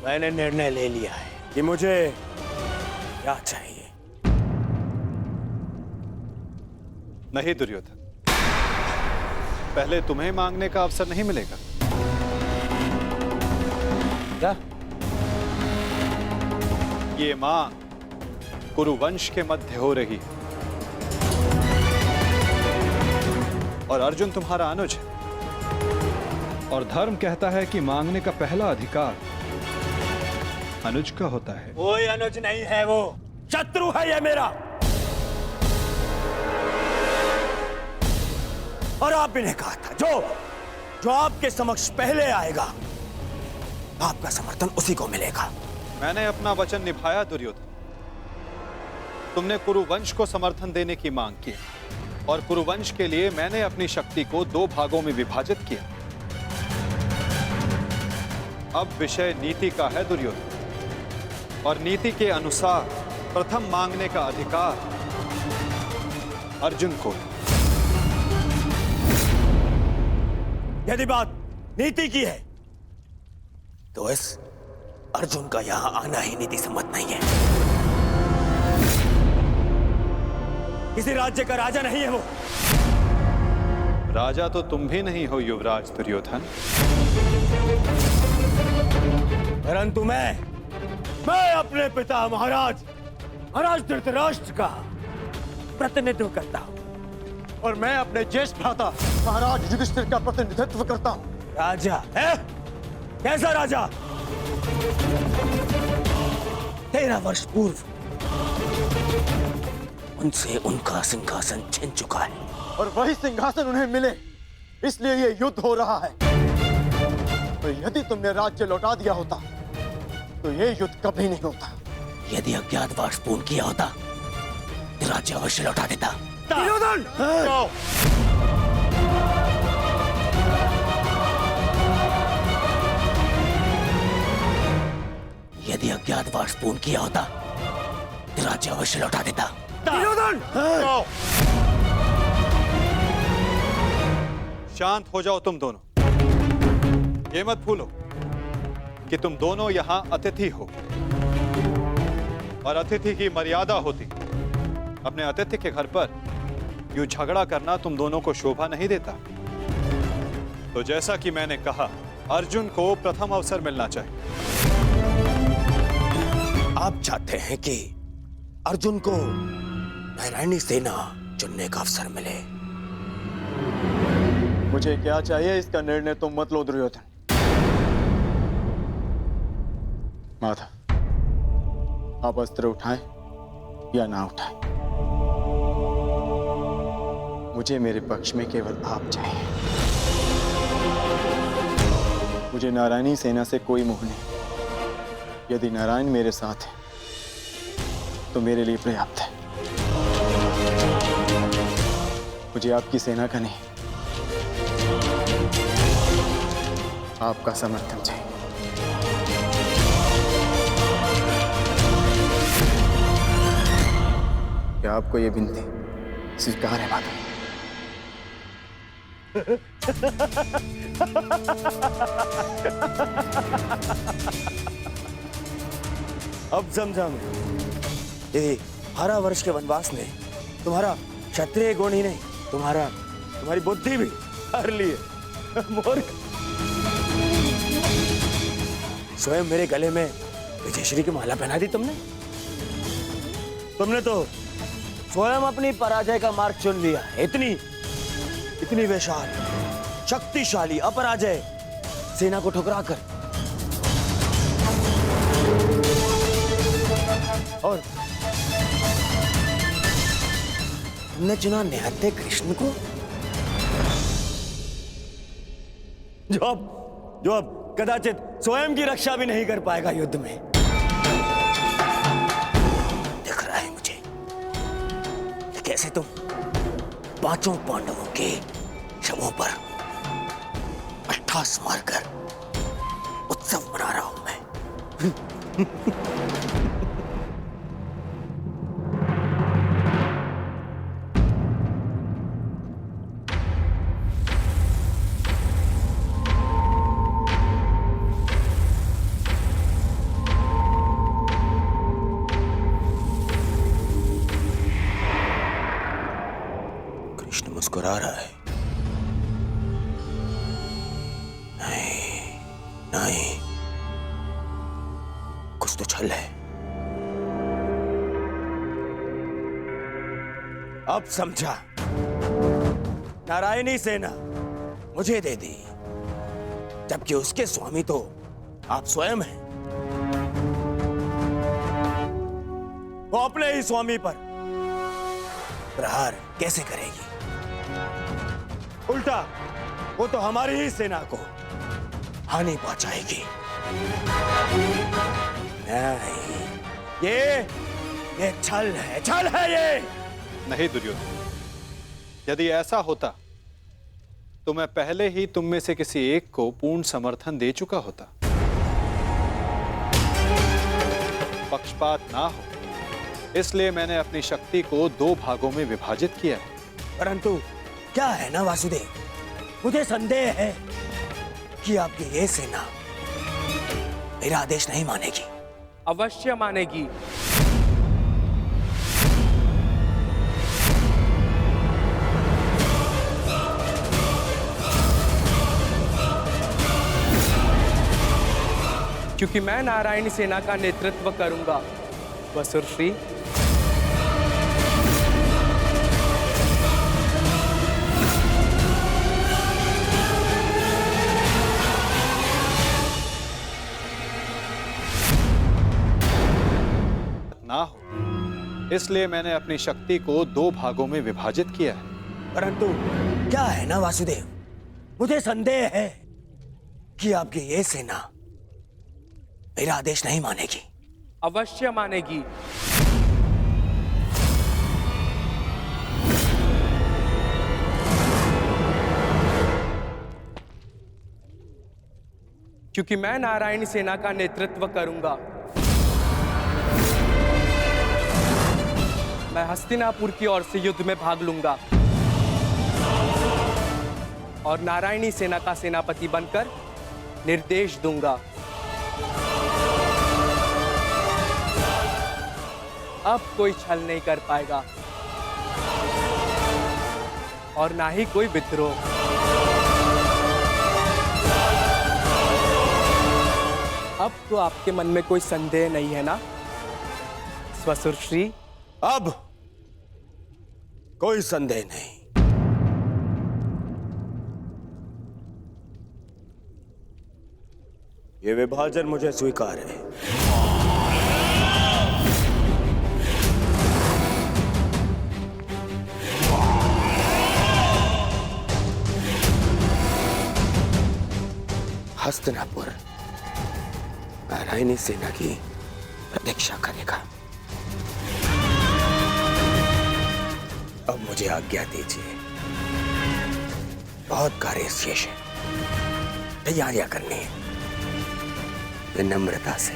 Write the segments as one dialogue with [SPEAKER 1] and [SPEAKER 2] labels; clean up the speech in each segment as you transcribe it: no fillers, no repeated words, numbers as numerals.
[SPEAKER 1] मैंने निर्णय ले लिया है कि मुझे क्या चाहिए।
[SPEAKER 2] नहीं दुर्योधन, पहले तुम्हें मांगने का अवसर नहीं मिलेगा।
[SPEAKER 1] क्या?
[SPEAKER 2] ये मांग कुरुवंश के मध्य हो रही है और अर्जुन तुम्हारा अनुज है, और धर्म कहता है कि मांगने का पहला अधिकार अनुज का होता है।
[SPEAKER 1] कोई अनुज नहीं है, वो शत्रु है ये मेरा। और आप भी ने कहा था जो आपके समक्ष पहले आएगा आपका समर्थन उसी को मिलेगा।
[SPEAKER 2] मैंने अपना वचन निभाया दुर्योधन। तुमने कुरुवंश को समर्थन देने की मांग की और कुरुवंश के लिए मैंने अपनी शक्ति को 2 भागों में विभाजित किया। अब विषय नीति का है दुर्योधन, और नीति के अनुसार प्रथम मांगने का अधिकार अर्जुन को।
[SPEAKER 1] यदि बात नीति की है तो इस अर्जुन का यहां आना ही नीति सम्मत नहीं है। किसी राज्य का राजा नहीं है वो।
[SPEAKER 2] राजा तो तुम भी नहीं हो युवराज दुर्योधन।
[SPEAKER 1] परंतु मैं अपने पिता महाराज धृतराष्ट्र का प्रतिनिधित्व करता हूं।
[SPEAKER 3] और मैं अपने ज्येष्ठ भ्राता महाराज युधिष्ठिर का प्रतिनिधित्व करता हूं।
[SPEAKER 1] राजा है? कैसा राजा? 13 वर्ष पूर्व उनसे उनका सिंहासन छिन चुका है।
[SPEAKER 3] और वही सिंहासन उन्हें मिले, इसलिए ये युद्ध हो रहा है। तो यदि तुमने राज्य लौटा दिया होता तो ये युद्ध कभी नहीं होता।
[SPEAKER 1] यदि अज्ञातवास पूर्ण किया होता तो राज्य अवश्य लौटा देता। यदि अज्ञातवास पूर्ण किया होता तो राज्य अवश्य लौटा देता।
[SPEAKER 2] शांत हो जाओ तुम दोनों। ये मत भूलो कि तुम दोनों यहां अतिथि हो और अतिथि की मर्यादा होती। अपने अतिथि के घर पर यूं झगड़ा करना तुम दोनों को शोभा नहीं देता। तो जैसा कि मैंने कहा, अर्जुन को प्रथम अवसर मिलना चाहिए।
[SPEAKER 1] आप चाहते हैं कि अर्जुन को नारायणी सेना चुनने का अवसर मिले।
[SPEAKER 3] मुझे क्या चाहिए इसका निर्णय तुम मत लो दुर्योधन। माधव, आप अस्त्र उठाएं या ना उठाएं, मुझे मेरे पक्ष में केवल आप चाहिए। मुझे नारायणी सेना से कोई मोह नहीं। यदि नारायण मेरे साथ है तो मेरे लिए पर्याप्त है। मुझे आपकी सेना का नहीं, आपका समर्थन चाहिए। क्या आपको यह विनती स्वीकार है माता?
[SPEAKER 1] अब समझा मैं। ये 12 वर्ष के वनवास ने तुम्हारा क्षत्रिय गुण ही नहीं, तुम्हारी बुद्धि भी हर लिए। मूर्ख। स्वयं मेरे गले में विजयश्री की माला पहना दी तुमने तो स्वयं अपनी पराजय का मार्ग चुन लिया। इतनी विशाल शक्तिशाली अपराजय सेना को ठुकराकर, और तुमने चुना निहत्थे कृष्ण को, जो अब कदाचित स्वयं की रक्षा भी नहीं कर पाएगा युद्ध में। दिख रहा है मुझे कि कैसे तुम 5 पांडवों के शवों पर अट्ठास मारकर उत्सव मना रहा हूं मैं। मुस्कुरा रहा है। नहीं नहीं, कुछ तो छल है। अब समझा, नारायणी सेना मुझे दे दी, जबकि उसके स्वामी तो आप स्वयं हैं। वो अपने ही स्वामी पर प्रहार कैसे करेगी? उल्टा वो तो हमारी ही सेना को हानि पहुंचाएगी। नहीं, ये छल है, छल है ये।
[SPEAKER 2] नहीं दुर्योधन, यदि ऐसा होता तो मैं पहले ही तुम में से किसी एक को पूर्ण समर्थन दे चुका होता। पक्षपात ना हो, इसलिए मैंने अपनी शक्ति को 2 भागों में विभाजित किया है।
[SPEAKER 1] परंतु क्या है ना वासुदेव, मुझे संदेह है कि आपकी ये सेना मेरा आदेश नहीं मानेगी।
[SPEAKER 4] अवश्य मानेगी। क्योंकि मैं नारायणी सेना का नेतृत्व करूंगा। वसुरश्री,
[SPEAKER 2] ना हो, इसलिए मैंने अपनी शक्ति को 2 भागों में विभाजित किया है।
[SPEAKER 1] परंतु क्या है ना वासुदेव, मुझे संदेह है कि आपकी ये सेना मेरा आदेश नहीं मानेगी।
[SPEAKER 4] अवश्य मानेगी। क्योंकि मैं नारायणी सेना का नेतृत्व करूंगा। मैं हस्तिनापुर की ओर से युद्ध में भाग लूंगा और नारायणी सेना का सेनापति बनकर निर्देश दूंगा। अब कोई छल नहीं कर पाएगा और ना ही कोई विद्रोह। अब तो आपके मन में कोई संदेह नहीं है ना स्वसुरश्री?
[SPEAKER 1] अब कोई संदेह नहीं। ये विभाजन मुझे स्वीकार है। हस्तिनापुर नारायणी सेना की प्रतीक्षा करेगा। अब मुझे आज्ञा दीजिए, बहुत कार्य शेष है, तैयारियां करनी है। विनम्रता से।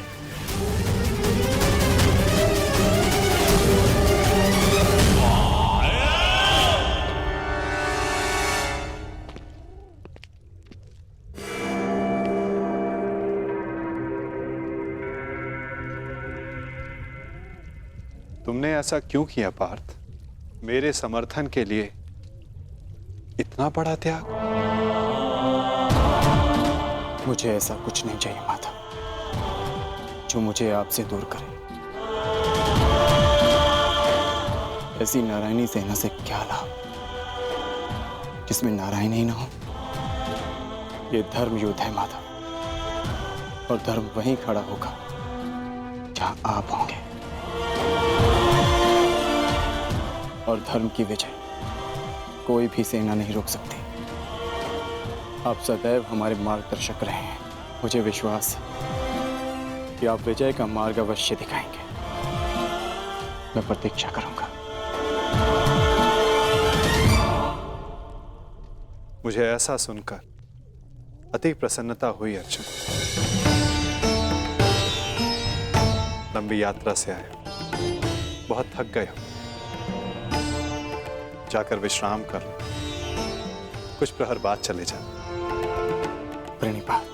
[SPEAKER 2] तुमने ऐसा क्यों किया पार्थ? मेरे समर्थन के लिए इतना बड़ा त्याग?
[SPEAKER 5] मुझे ऐसा कुछ नहीं चाहिए माता जो मुझे आपसे दूर करे। ऐसी नारायणी सेना से क्या लाभ जिसमें नारायण ही ना हो? ये धर्म युद्ध है माता, और धर्म वहीं खड़ा होगा जहां आप होंगे। और धर्म की विजय कोई भी सेना नहीं रोक सकती। आप सदैव हमारे मार्गदर्शक रहे हैं। मुझे विश्वास है कि आप विजय का मार्ग अवश्य दिखाएंगे। मैं प्रतीक्षा करूंगा।
[SPEAKER 2] मुझे ऐसा सुनकर अति प्रसन्नता हुई अर्जुन। लंबी यात्रा से आए, बहुत थक गए हो, जाकर विश्राम कर लो। कुछ प्रहर बाद चले जा।
[SPEAKER 5] प्रणिपात।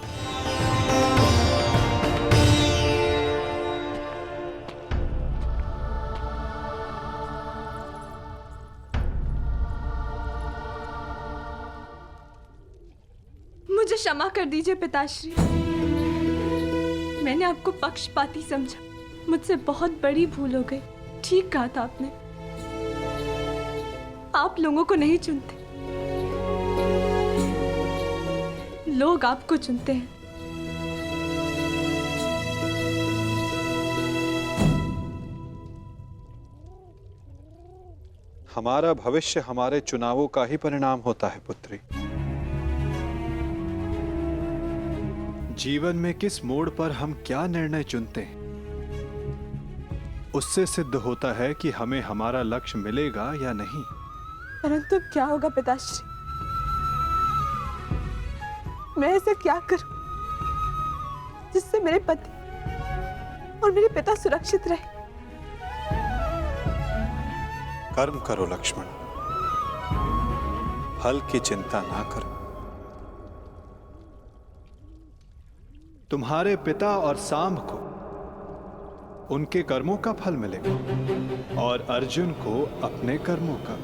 [SPEAKER 6] क्षमा कर दीजिए पिताश्री, मैंने आपको पक्षपाती समझा, मुझसे बहुत बड़ी भूल हो गई। ठीक कहा था आपने, आप लोगों को नहीं चुनते, लोग आपको चुनते हैं।
[SPEAKER 2] हमारा भविष्य हमारे चुनावों का ही परिणाम होता है पुत्री। जीवन में किस मोड़ पर हम क्या निर्णय चुनते हैं, उससे सिद्ध होता है कि हमें हमारा लक्ष्य मिलेगा या नहीं।
[SPEAKER 6] परंतु क्या होगा पिताश्री, मैं ऐसा क्या करूं जिससे मेरे पति और मेरे पिता सुरक्षित रहे?
[SPEAKER 2] कर्म करो लक्ष्मण, फल की चिंता ना करो। तुम्हारे पिता और सांब को उनके कर्मों का फल मिलेगा और अर्जुन को अपने कर्मों का।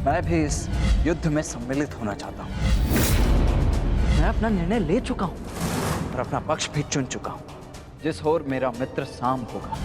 [SPEAKER 7] मैं भी इस युद्ध में सम्मिलित होना चाहता हूं। मैं अपना निर्णय ले चुका हूं और अपना पक्ष भी चुन चुका हूं, जिस ओर मेरा मित्र सांब होगा।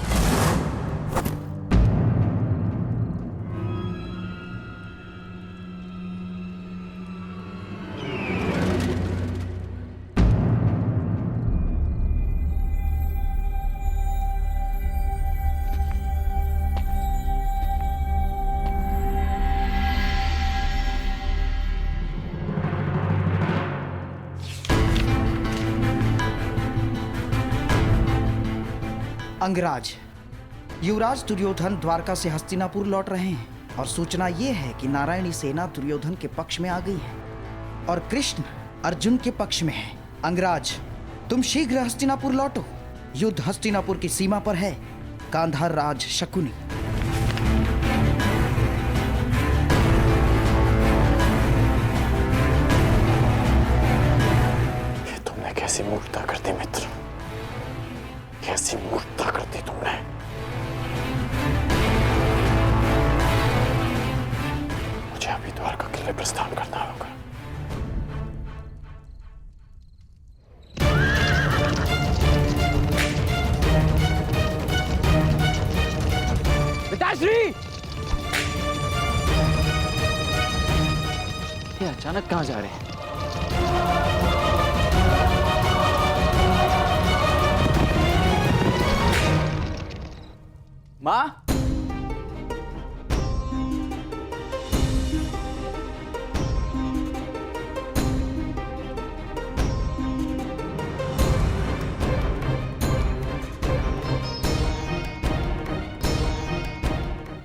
[SPEAKER 8] अंगराज, युवराज दुर्योधन द्वारका से हस्तिनापुर लौट रहे हैं और सूचना ये है कि नारायणी सेना दुर्योधन के पक्ष में आ गई है और कृष्ण अर्जुन के पक्ष में है। अंगराज, तुम शीघ्र हस्तिनापुर लौटो। युद्ध हस्तिनापुर की सीमा पर है। गांधार राज शकुनी।
[SPEAKER 5] तुमने कैसी मूर्खता कर दी मित्र, कैसी मूर्खता कर दी तुमने। मुझे अभी द्वारका के लिए प्रस्थान करना होगा।
[SPEAKER 7] पिताश्री, ये अचानक कहां जा रहे हैं? मां,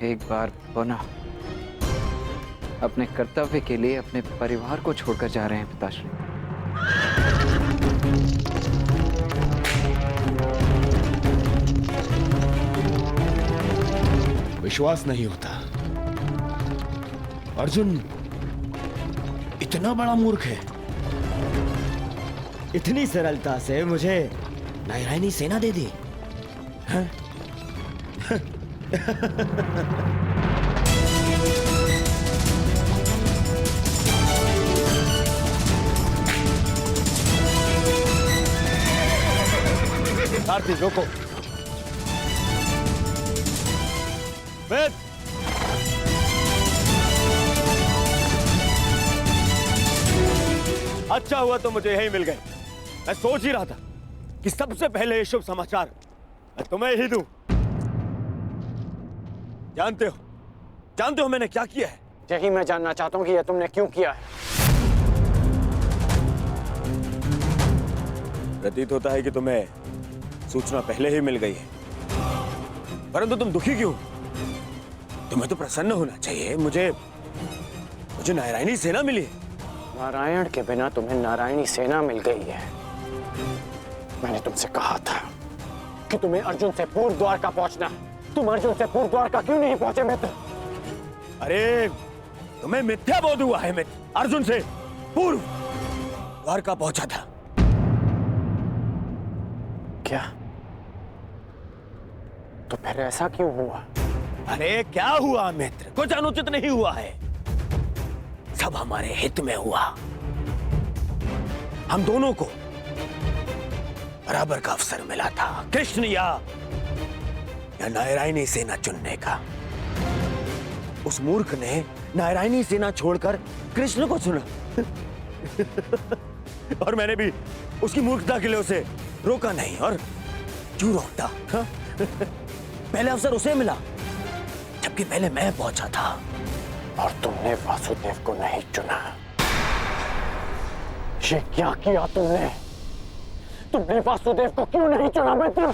[SPEAKER 7] एक बार पुनः अपने कर्तव्य के लिए अपने परिवार को छोड़कर जा रहे हैं पिताश्री।
[SPEAKER 3] विश्वास नहीं होता, अर्जुन इतना बड़ा मूर्ख है। इतनी सरलता से मुझे नारायणी सेना दे दी। हाँ? सारथी रोको। वेद, अच्छा हुआ तो मुझे यही मिल गए। मैं सोच ही रहा था कि सबसे पहले ये शुभ समाचार मैं तुम्हें ही दूं। जानते हो मैंने क्या किया है?
[SPEAKER 5] यही मैं जानना चाहता हूँ कि यह तुमने क्यों किया है।
[SPEAKER 3] प्रतीत होता है कि तुम्हें सूचना पहले ही मिल गई है, परंतु तुम दुखी क्यों? तुम्हें तो प्रसन्न होना चाहिए। मुझे नारायणी सेना मिली है।
[SPEAKER 5] नारायण के बिना तुम्हें नारायणी सेना मिल गई है। मैंने तुमसे कहा था कि तुम्हें अर्जुन से पूर्व द्वारका पहुंचना। तुम अर्जुन से पूर्व द्वारका क्यों नहीं पहुंचे मित्र?
[SPEAKER 3] अरे तुम्हें मिथ्या बोध हुआ है मित्र। अर्जुन से पूर्व द्वारका पहुंचा था।
[SPEAKER 5] क्या? तो फिर ऐसा क्यों हुआ?
[SPEAKER 3] अरे क्या हुआ मित्र? कुछ अनुचित नहीं हुआ है, सब हमारे हित में हुआ। हम दोनों को बराबर का अवसर मिला था, कृष्ण या नारायणी सेना चुनने का। उस मूर्ख ने नारायणी सेना छोड़कर कृष्ण को चुना और मैंने भी उसकी मूर्खता के लिए उसे रोका नहीं। और क्यों रोकता? हाँ? पहले अवसर उसे मिला, जबकि पहले मैं पहुंचा था।
[SPEAKER 5] और तुमने वासुदेव को नहीं चुना। ये क्या किया तुमने? तुमने वासुदेव को क्यों नहीं चुना मित्र?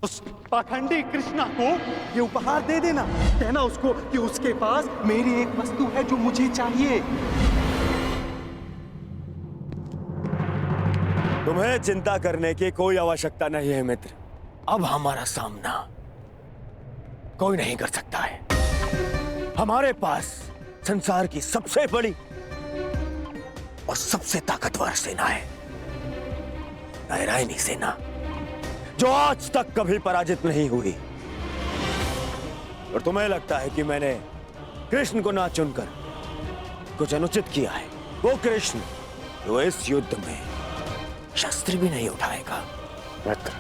[SPEAKER 9] उस पाखंडी कृष्णा को ये उपहार दे देना। कहना उसको कि उसके पास मेरी एक वस्तु है जो मुझे चाहिए।
[SPEAKER 3] तुम्हें चिंता करने की कोई आवश्यकता नहीं है मित्र। अब हमारा सामना कोई नहीं कर सकता है। हमारे पास संसार की सबसे बड़ी और सबसे ताकतवर सेना है, नारायणी सेना, जो आज तक कभी पराजित नहीं हुई। और तुम्हें लगता है कि मैंने कृष्ण को ना चुनकर कुछ अनुचित किया है? वो कृष्ण जो इस युद्ध में शस्त्र भी नहीं उठाएगा।
[SPEAKER 5] मित्र,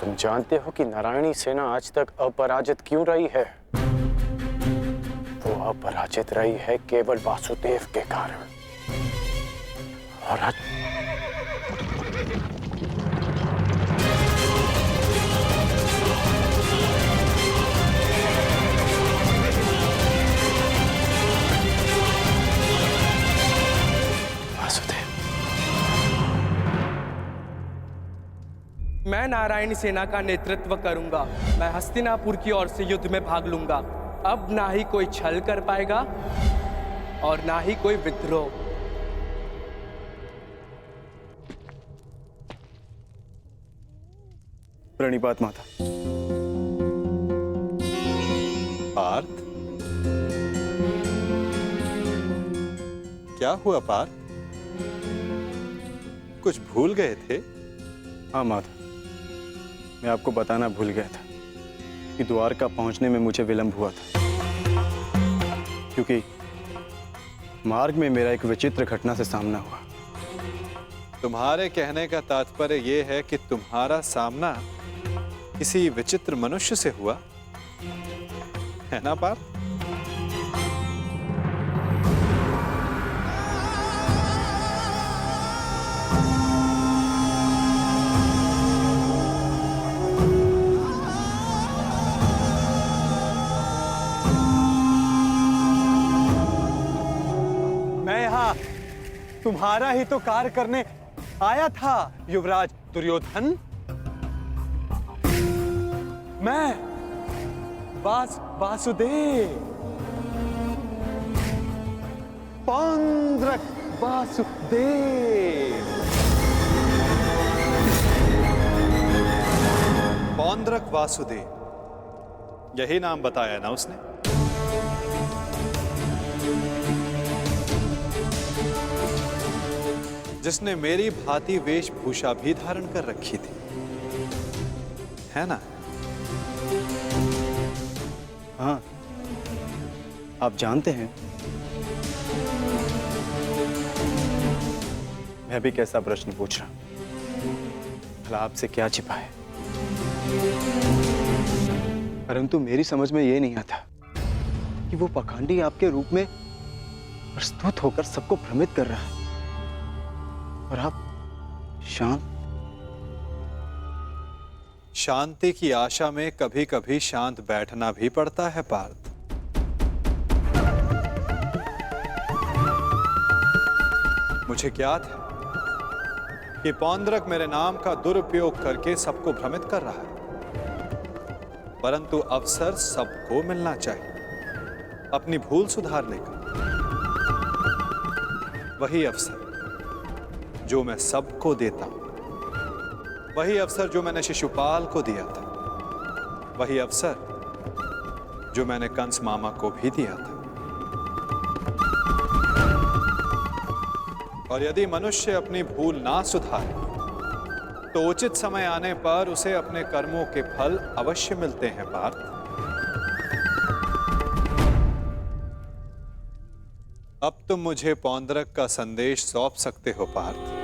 [SPEAKER 5] तुम जानते हो कि नारायणी सेना आज तक अपराजित क्यों रही है? वो अपराजित रही है केवल वासुदेव के कारण। और आज
[SPEAKER 4] मैं नारायणी सेना का नेतृत्व करूंगा। मैं हस्तिनापुर की ओर से युद्ध में भाग लूंगा। अब ना ही कोई छल कर पाएगा और ना ही कोई विद्रोह।
[SPEAKER 5] प्रणिपात माता।
[SPEAKER 2] पार्थ, क्या हुआ पार्थ? कुछ भूल गए थे?
[SPEAKER 5] हाँ माता, मैं आपको बताना भूल गया था कि द्वारका पहुंचने में मुझे विलंब हुआ था, क्योंकि मार्ग में मेरा एक विचित्र घटना से सामना हुआ।
[SPEAKER 2] तुम्हारे कहने का तात्पर्य यह है कि तुम्हारा सामना किसी विचित्र मनुष्य से हुआ, है ना पार्थ?
[SPEAKER 9] तुम्हारा ही तो कार्य करने आया था युवराज दुर्योधन। मैं वासुदेव, पौंड्रक वासुदेव।
[SPEAKER 2] पौंड्रक वासुदेव, यही नाम बताया ना उसने? जिसने मेरी भांति वेशभूषा भी धारण कर रखी थी, है ना?
[SPEAKER 5] हाँ, आप जानते हैं मैं भी कैसा प्रश्न पूछ रहा हूं। भला आपसे क्या छिपा है? परंतु मेरी समझ में यह नहीं आता कि वो पाखंडी आपके रूप में प्रस्तुत होकर सबको भ्रमित कर रहा है और आप
[SPEAKER 2] शांति की आशा में कभी कभी शांत बैठना भी पड़ता है पार्थ। मुझे ज्ञात है कि पौंड्रक मेरे नाम का दुरुपयोग करके सबको भ्रमित कर रहा है, परंतु अवसर सबको मिलना चाहिए अपनी भूल सुधारने का। वही अवसर जो मैं सबको देता हूं, वही अवसर जो मैंने शिशुपाल को दिया था, वही अवसर जो मैंने कंस मामा को भी दिया था। और यदि मनुष्य अपनी भूल ना सुधारे तो उचित समय आने पर उसे अपने कर्मों के फल अवश्य मिलते हैं पार्थ। अब तुम मुझे पौंद्रक का संदेश सौंप सकते हो पार्थ।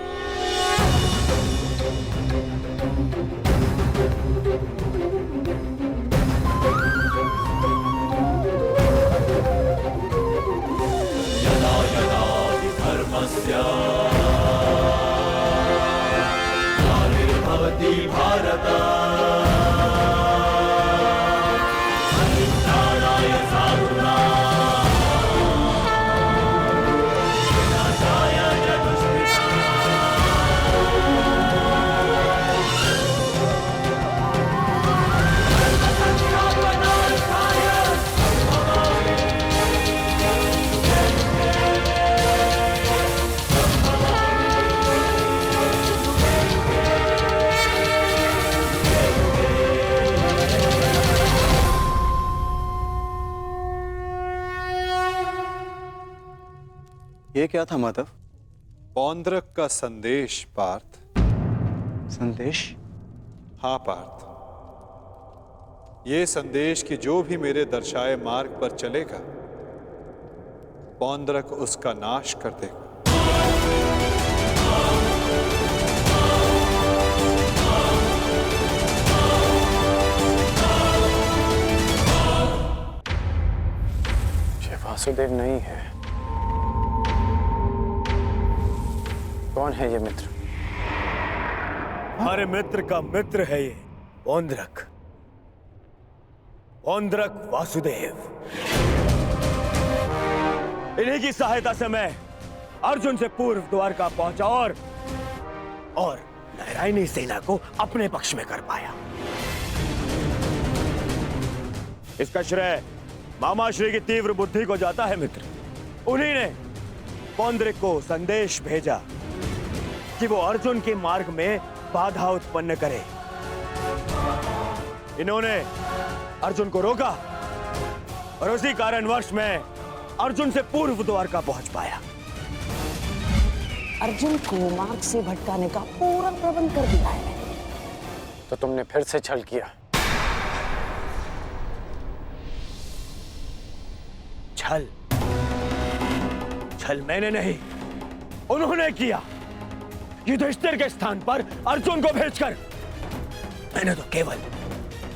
[SPEAKER 5] ये क्या था माधव?
[SPEAKER 2] पौंद्रक का संदेश पार्थ।
[SPEAKER 5] संदेश?
[SPEAKER 2] हाँ पार्थ, ये संदेश कि जो भी मेरे दर्शाए मार्ग पर चलेगा पौंद्रक उसका नाश कर देगा।
[SPEAKER 5] ये वासुदेव नहीं है। कौन है ये मित्र?
[SPEAKER 3] हमारे मित्र का मित्र है ये पौंद्रक। पौंद्रक वासुदेव। इन्हीं की सहायता से मैं अर्जुन से पूर्व द्वारका पहुंचा और नारायणी सेना को अपने पक्ष में कर पाया। इसका श्रेय मामाश्री की तीव्र बुद्धि को जाता है मित्र। उन्हीं ने पौंद्रक को संदेश भेजा कि वो अर्जुन के मार्ग में बाधा उत्पन्न करे। इन्होंने अर्जुन को रोका और उसी कारणवश मैं अर्जुन से पूर्व द्वारका पहुंच पाया।
[SPEAKER 6] अर्जुन को मार्ग से भटकाने का पूरा प्रबंध कर दिया है।
[SPEAKER 5] तो तुमने फिर से छल किया।
[SPEAKER 3] छल मैंने नहीं, उन्होंने किया। युधिष्ठिर के स्थान पर अर्जुन को भेजकर मैंने तो केवल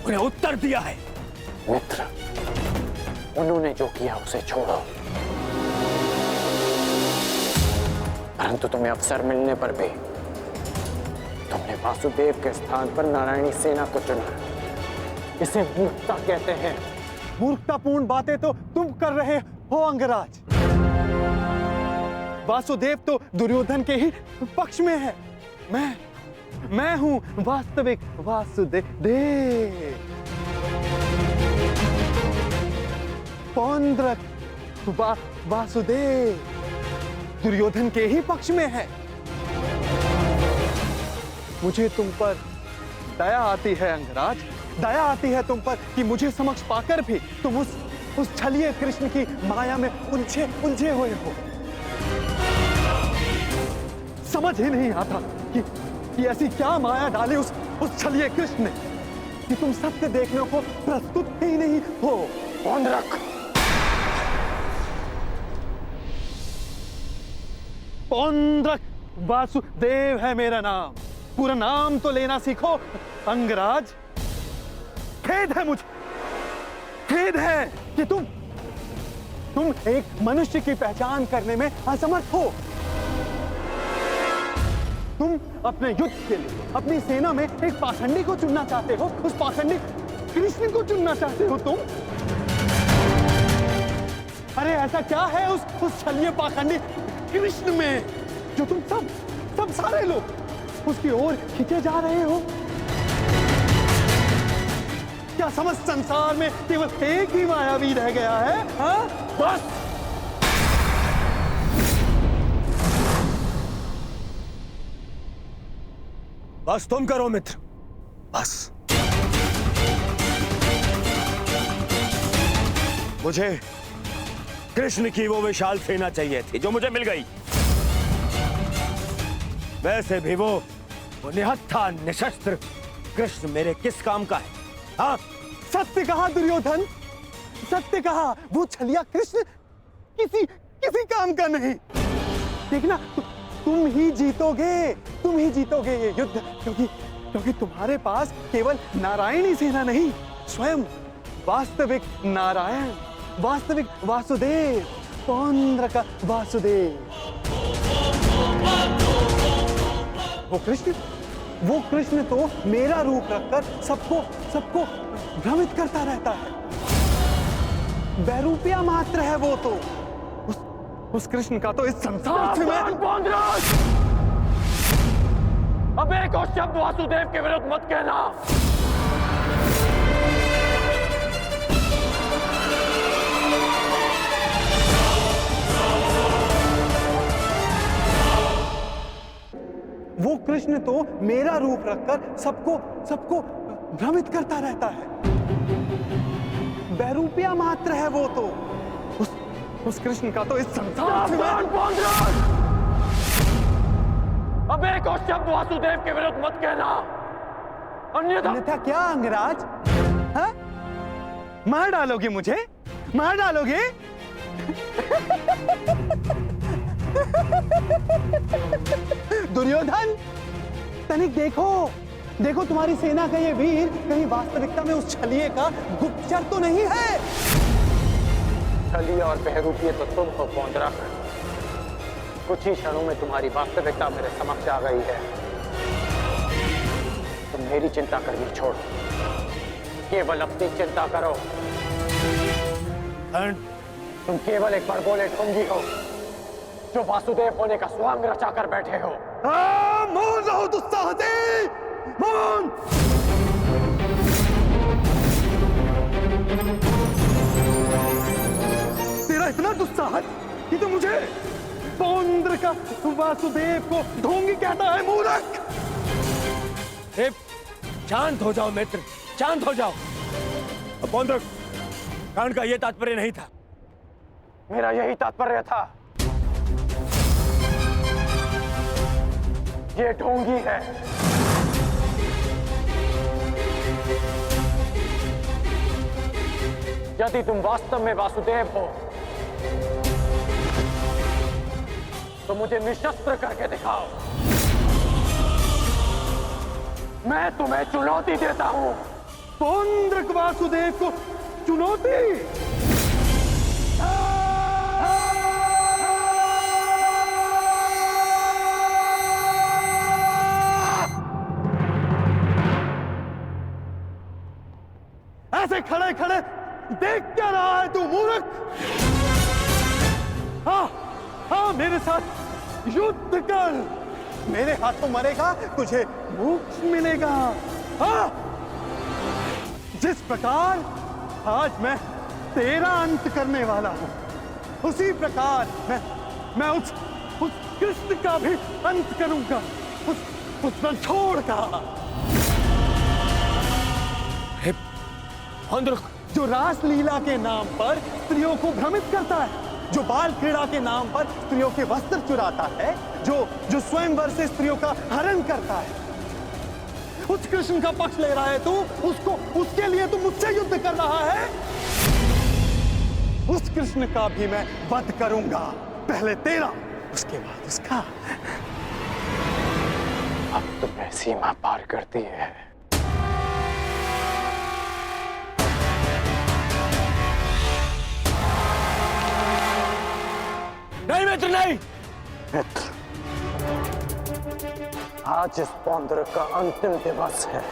[SPEAKER 3] उन्हें उत्तर दिया है।
[SPEAKER 5] मित्र, उन्होंने जो किया उसे छोड़ो। परंतु तुम्हें अवसर मिलने पर भी तुमने वासुदेव के स्थान पर नारायणी सेना को चुना। इसे मूर्खता कहते हैं।
[SPEAKER 9] मूर्खतापूर्ण बातें तो तुम कर रहे हो अंगराज। वासुदेव तो दुर्योधन के ही पक्ष में है। मैं हूं वास्तविक वासुदेव। पौंद्रक वासुदेव दुर्योधन के ही पक्ष में है। मुझे तुम पर दया आती है अंगराज, दया आती है तुम पर कि मुझे समक्ष पाकर भी तुम उस छलिए कृष्ण की माया में उलझे हुए हो। समझ ही नहीं आता कि ऐसी क्या माया डाली उस छलिए कृष्ण ने कि तुम सत्य देखने को प्रस्तुत ही नहीं हो।
[SPEAKER 5] पौंद्रक,
[SPEAKER 9] पौंद्रक वासुदेव है मेरा नाम। पूरा नाम तो लेना सीखो अंगराज। खेद है मुझे, खेद है कि तुम एक मनुष्य की पहचान करने में असमर्थ हो। तुम अपने युद्ध के लिए अपनी सेना में एक पाखंडी को चुनना चाहते हो। उस पाखंडी कृष्ण को चुनना चाहते हो तुम। अरे ऐसा क्या है उस छलिए पाखंडी कृष्ण में जो तुम सब सारे लोग उसकी ओर खींचे जा रहे हो? क्या समस्त संसार में केवल एक ही मायावी रह गया है? हाँ?
[SPEAKER 3] बस तुम करो मित्र, बस। मुझे कृष्ण की वो विशाल सेना चाहिए थी जो मुझे मिल गई। वैसे भी वो निहत्था निशस्त्र कृष्ण मेरे किस काम का है? हाँ,
[SPEAKER 9] सत्य कहा दुर्योधन, सत्य कहा। वो छलिया कृष्ण किसी काम का नहीं। देखना, तुम ही जीतोगे ये युद्ध, क्योंकि तुम्हारे पास केवल नारायणी सेना नहीं, स्वयं वास्तविक नारायण, वास्तविक वासुदेव, पौंड्र का वासुदेव। वो कृष्ण तो मेरा रूप रखकर सबको भ्रमित करता रहता है। बहरूपिया मात्र है वो तो। उस कृष्ण का तो इस संसार से मैं...
[SPEAKER 10] अब एक और शब्द वासुदेव के विरुद्ध मत कहना।
[SPEAKER 9] वो कृष्ण तो मेरा रूप रखकर सबको भ्रमित करता रहता है। बहरूपिया मात्र है वो तो। उस कृष्ण का तो इस संसार से मैं...
[SPEAKER 10] अब एक और शब्द वासुदेव के विरुद्ध मत कहना,
[SPEAKER 9] अन्यथा क्या अंगराज? हाँ? मार डालोगे मुझे? मार डालोगे? दुर्योधन, तनिक देखो तुम्हारी सेना का ये वीर कहीं वास्तविकता में उस छलिए का गुप्तचर तो नहीं है?
[SPEAKER 10] छलिए और बहरूपिये तो तुम हो पौंड्रा। कुछ ही क्षणों में तुम्हारी वास्तविकता मेरे समक्ष आ गई है। तुम मेरी चिंता करनी छोड़ो, केवल अपनी चिंता करो। तुम केवल एक बड़बोले ढोंगी हो जो वासुदेव होने का स्वांग रचा कर बैठे हो।
[SPEAKER 9] मौन रहो दुस्साहसी, मौन! तेरा इतना दुस्साहस कि तो मुझे पौंड्र का वासुदेव को ढोंगी कहता है, मूर्ख!
[SPEAKER 3] शांत हो जाओ मित्र, शांत हो जाओ। पौंड्र, कांड का ये तात्पर्य नहीं था।
[SPEAKER 10] मेरा यही तात्पर्य था। ये ढोंगी है। यदि तुम वास्तव में वासुदेव हो तो मुझे निशस्त्र करके दिखाओ। मैं तुम्हें चुनौती देता हूं।
[SPEAKER 9] पौंड्र वासुदेव को चुनौती? ऐसे खड़े खड़े देख क्या रहा है तू, मूर्ख? हाँ, मेरे साथ युद्ध कर। मेरे हाथों मरेगा, तुझे मोक्ष मिलेगा। हाँ, जिस प्रकार आज मैं तेरा अंत करने वाला हूं, उसी प्रकार मैं उस कृष्ण का भी अंत करूंगा, उस रणछोड़ का। जो रासलीला के नाम पर स्त्रियों को भ्रमित करता है, जो बाल क्रीड़ा के नाम पर स्त्रियों के वस्त्र चुराता है, जो स्वयंवर से स्त्रियों का हरण करता है, उस कृष्ण का पक्ष ले रहा है तू। उसके लिए तू मुझसे युद्ध कर रहा है। उस कृष्ण का भी मैं वध करूंगा, पहले तेरा, उसके बाद उसका।
[SPEAKER 10] अब तो मैं सीमा पार करती है।
[SPEAKER 3] नहीं मित्र, नहीं।
[SPEAKER 10] मित्र, आज इस पौंड्र का अंतिम दिवस है।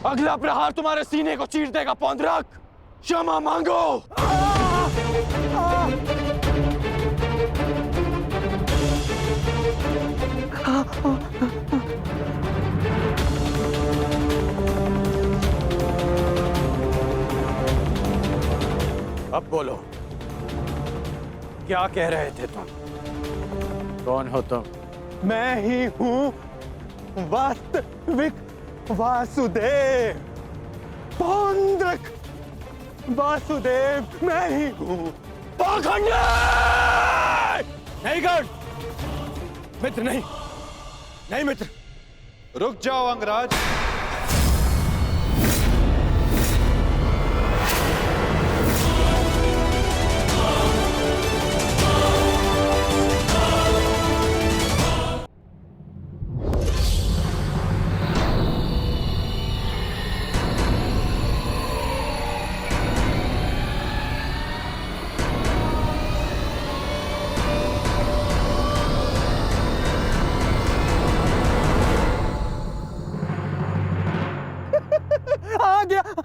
[SPEAKER 9] अगला प्रहार तुम्हारे सीने को चीर देगा पौंद्रक। क्षमा मांगो। अब बोलो, क्या कह रहे थे तुम?
[SPEAKER 5] कौन हो तुम?
[SPEAKER 9] मैं ही हूं वास्तविक वासुदेव। पौंद्रक वासुदेव मैं ही हूं। पाखंडी!
[SPEAKER 3] नहीं गण, मित्र नहीं, नहीं मित्र।
[SPEAKER 2] रुक जाओ अंगराज।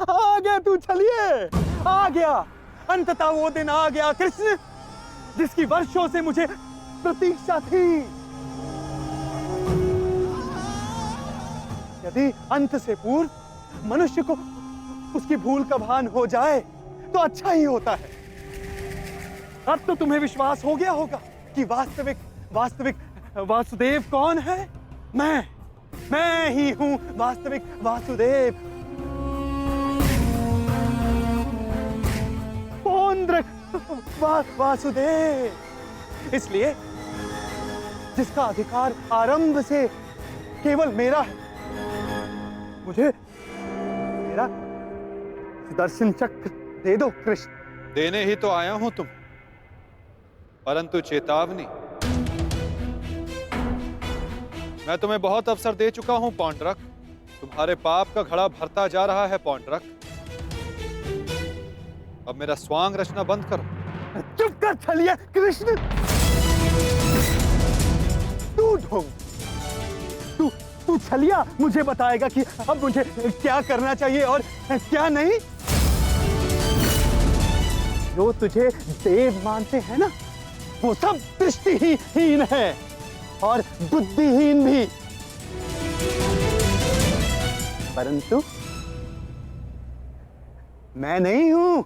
[SPEAKER 9] आ गया तू, चलिए आ गया। अंततः वो दिन आ गया कृष्ण, जिसकी वर्षों से मुझे प्रतीक्षा थी। यदि अंत से पूर्व मनुष्य को उसकी भूल का भान हो जाए तो अच्छा ही होता है। अब तो तुम्हें विश्वास हो गया होगा कि वास्तविक वासुदेव कौन है। मैं ही हूं वास्तविक वासुदेव। वासुदेव, इसलिए जिसका अधिकार आरंभ से केवल मेरा है, मुझे मेरा सुदर्शन चक्र दे दो कृष्ण।
[SPEAKER 2] देने ही तो आया हूं तुम, परंतु चेतावनी, मैं तुम्हें बहुत अवसर दे चुका हूं पौंड्रक। तुम्हारे पाप का घड़ा भरता जा रहा है पौंड्रक। अब मेरा स्वांग रचना बंद करो।
[SPEAKER 9] चुप कर छलिया कृष्ण। तू छलिया मुझे बताएगा कि अब मुझे क्या करना चाहिए और क्या नहीं। जो तुझे देव मानते हैं ना, वो सब दृष्टिहीन है और बुद्धिहीन भी। परंतु मैं नहीं हूं।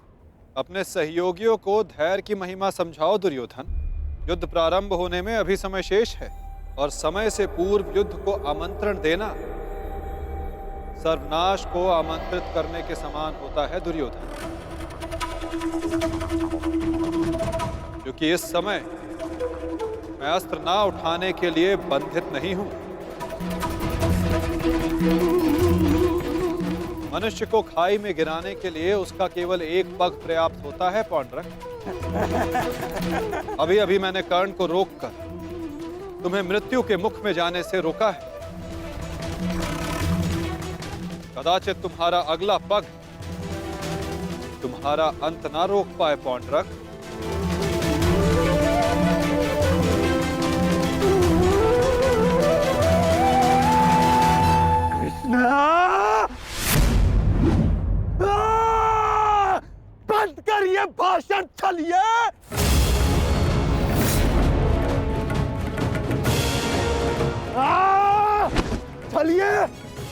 [SPEAKER 2] अपने सहयोगियों को धैर्य की महिमा समझाओ दुर्योधन। युद्ध प्रारंभ होने में अभी समय शेष है और समय से पूर्व युद्ध को आमंत्रण देना सर्वनाश को आमंत्रित करने के समान होता है दुर्योधन। क्योंकि इस समय मैं अस्त्र ना उठाने के लिए बंधित नहीं हूं। मनुष्य को खाई में गिराने के लिए उसका केवल एक पग पर्याप्त होता है पौंड्रक। अभी अभी मैंने कर्ण को रोककर तुम्हें मृत्यु के मुख में जाने से रोका है। कदाचित तुम्हारा अगला पग तुम्हारा अंत ना रोक पाए पौंड्रक।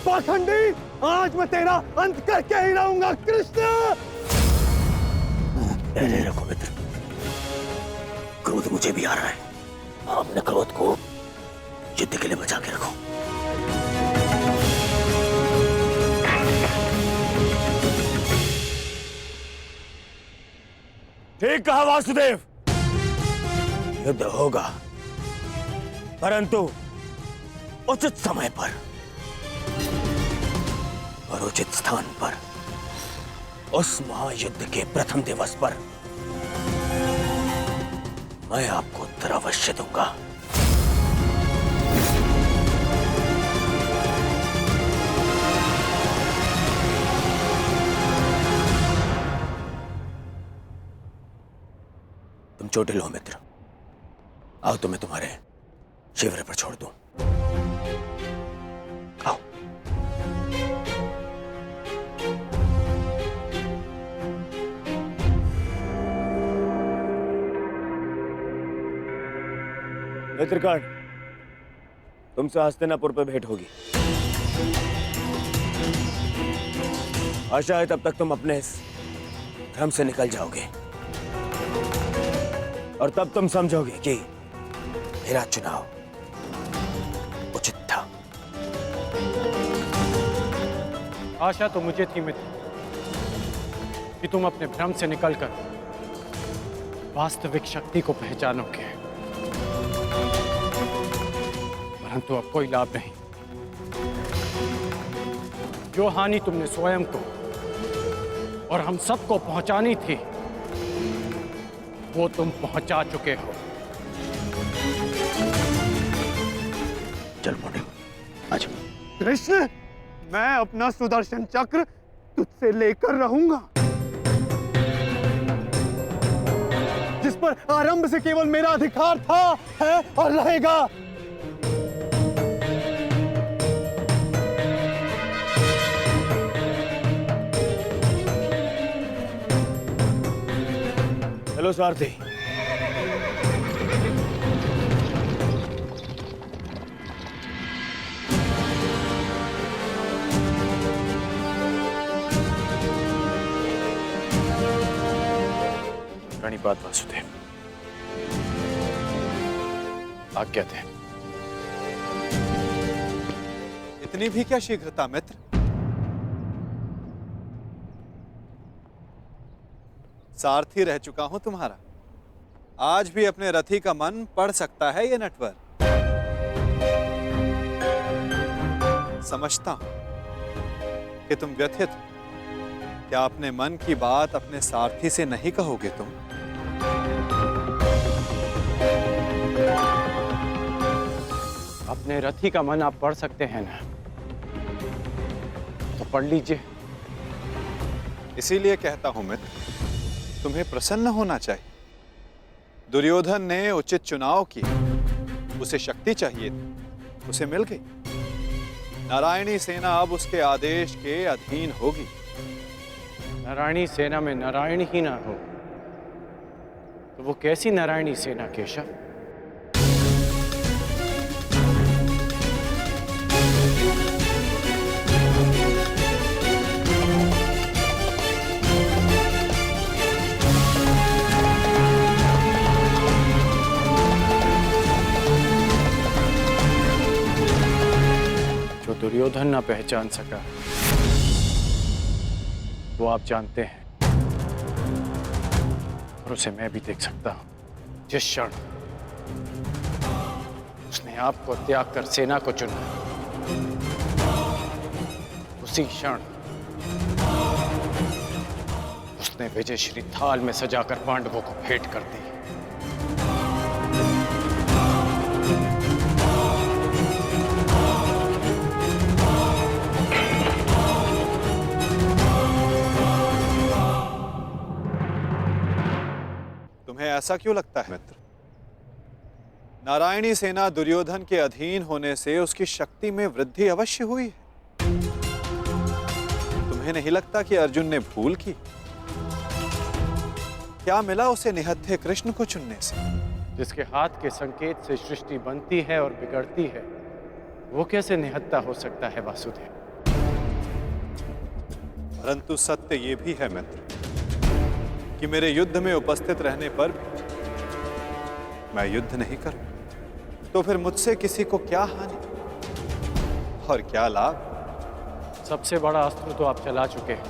[SPEAKER 9] पाखंडी, आज मैं तेरा अंत करके ही रहूंगा कृष्ण।
[SPEAKER 1] पहले रखो मित्र, क्रोध मुझे भी आ रहा है। अपने क्रोध को युद्ध के लिए बचा के रखो।
[SPEAKER 3] ठीक कहा वासुदेव, युद्ध होगा, परंतु
[SPEAKER 1] उचित समय पर और उचित स्थान पर। उस महायुद्ध के प्रथम दिवस पर मैं आपको उत्तर अवश्य दूंगा। तुम चोटिल हो मित्र, आओ तुम्हें तुम्हारे शिविर पर छोड़ दूं। आओ।
[SPEAKER 3] मित्रकांड, तुमसे हस्तिनापुर पर भेंट होगी। आशा है तब तक तुम अपने इस भ्रम से निकल जाओगे और तब तुम समझोगे कि मेरा चुनाव उचित था।
[SPEAKER 10] आशा तो मुझे थी मित्र कि तुम अपने भ्रम से निकलकर वास्तविक शक्ति को पहचानोगे, परंतु अब कोई लाभ नहीं। जो हानि तुमने स्वयं को और हम सबको पहुंचानी थी, वो तुम पहुंचा चुके हो।
[SPEAKER 1] चल मोटे, आज
[SPEAKER 9] कृष्ण, मैं अपना सुदर्शन चक्र तुझसे लेकर रहूंगा, जिस पर आरंभ से केवल मेरा अधिकार था, है और रहेगा।
[SPEAKER 3] हेलो सारथी।
[SPEAKER 5] प्रणिपात वासुदेव, आज्ञा थे।
[SPEAKER 2] इतनी भी क्या शीघ्रता मित्र? सारथी रह चुका हूं तुम्हारा। आज भी अपने रथी का मन पढ़ सकता है ये नटवर। समझता हूं कि तुम व्यथित हो। क्या अपने मन की बात अपने सारथी से नहीं कहोगे तुम?
[SPEAKER 10] अपने रथी का मन आप पढ़ सकते हैं ना, तो पढ़ लीजिए।
[SPEAKER 2] इसीलिए कहता हूं मित्र, तुम्हें प्रसन्न होना चाहिए। दुर्योधन ने उचित चुनाव किया, उसे शक्ति चाहिए थी, उसे मिल गई। नारायणी सेना अब उसके आदेश के अधीन होगी।
[SPEAKER 10] नारायणी सेना में नारायण ही ना हो तो वो कैसी नारायणी सेना केशव? जो दुर्योधन ना पहचान सका वो आप जानते हैं, और उसे मैं भी देख सकता हूं। जिस क्षण उसने आपको त्याग कर सेना को चुना, उसी क्षण उसने विजय श्री थाल में सजाकर पांडवों को भेंट कर दी।
[SPEAKER 2] तुम्हें ऐसा क्यों लगता है मित्र? नारायणी सेना दुर्योधन के अधीन होने से उसकी शक्ति में वृद्धि अवश्य हुई है। तुम्हें नहीं लगता कि अर्जुन ने भूल की? क्या मिला उसे निहत्थे कृष्ण को चुनने से?
[SPEAKER 10] जिसके हाथ के संकेत से सृष्टि बनती है और बिगड़ती है, वो कैसे निहत्था हो सकता है वासुदेव?
[SPEAKER 2] परंतु सत्य ये भी है मित्र कि मेरे युद्ध में उपस्थित रहने पर मैं युद्ध नहीं करूं, तो फिर मुझसे किसी को क्या हानि और क्या लाभ?
[SPEAKER 11] सबसे बड़ा अस्त्र तो आप चला चुके हैं,